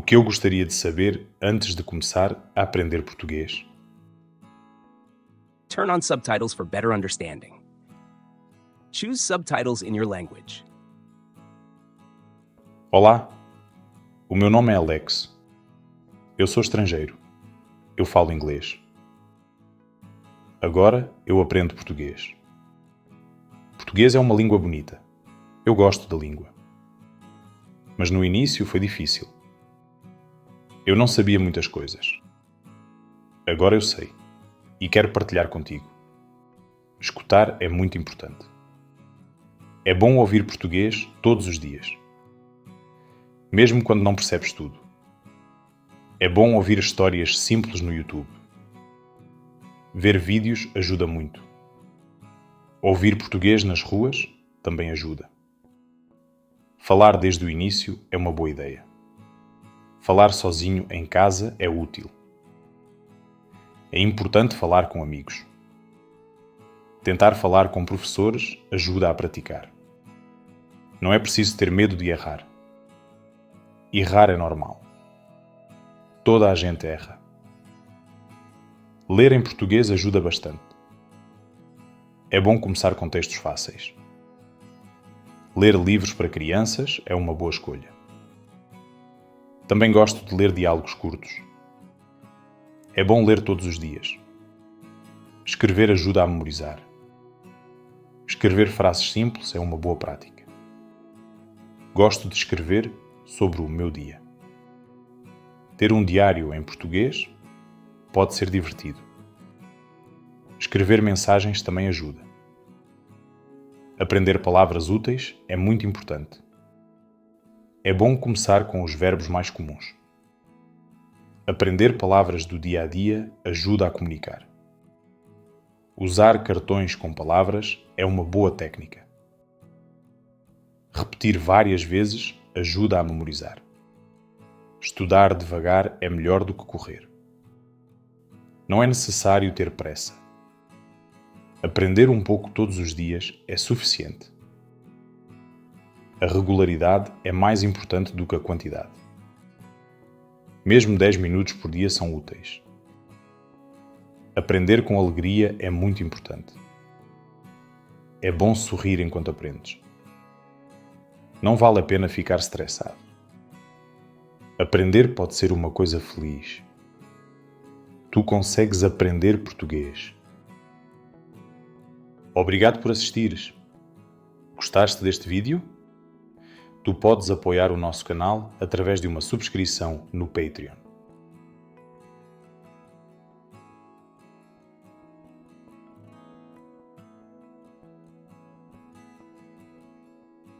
que eu gostaria de saber antes de começar a aprender português? Turn on subtitles for better understanding. Choose subtitles in your language. Olá, o meu nome é Alex. Eu sou estrangeiro. Eu falo inglês. Agora eu aprendo português. Português é uma língua bonita. Eu gosto da língua. Mas no início foi difícil. Eu não sabia muitas coisas. Agora eu sei e quero partilhar contigo. Escutar é muito importante. É bom ouvir português todos os dias, mesmo quando não percebes tudo. É bom ouvir histórias simples no YouTube. Ver vídeos ajuda muito. Ouvir português nas ruas também ajuda. Falar desde o início é uma boa ideia. Falar sozinho em casa é útil. É importante falar com amigos. Tentar falar com professores ajuda a praticar. Não é preciso ter medo de errar. Errar é normal. Toda a gente erra. Ler em português ajuda bastante. É bom começar com textos fáceis. Ler livros para crianças é uma boa escolha. Também gosto de ler diálogos curtos. É bom ler todos os dias. Escrever ajuda a memorizar. Escrever frases simples é uma boa prática. Gosto de escrever sobre o meu dia. Ter um diário em português pode ser divertido. Escrever mensagens também ajuda. Aprender palavras úteis é muito importante. É bom começar com os verbos mais comuns. Aprender palavras do dia a dia ajuda a comunicar. Usar cartões com palavras é uma boa técnica. Repetir várias vezes ajuda a memorizar. Estudar devagar é melhor do que correr. Não é necessário ter pressa. Aprender um pouco todos os dias é suficiente. A regularidade é mais importante do que a quantidade. Mesmo 10 minutos por dia são úteis. Aprender com alegria é muito importante. É bom sorrir enquanto aprendes. Não vale a pena ficar estressado. Aprender pode ser uma coisa feliz. Tu consegues aprender português. Obrigado por assistires. Gostaste deste vídeo? Tu podes apoiar o nosso canal através de uma subscrição no Patreon.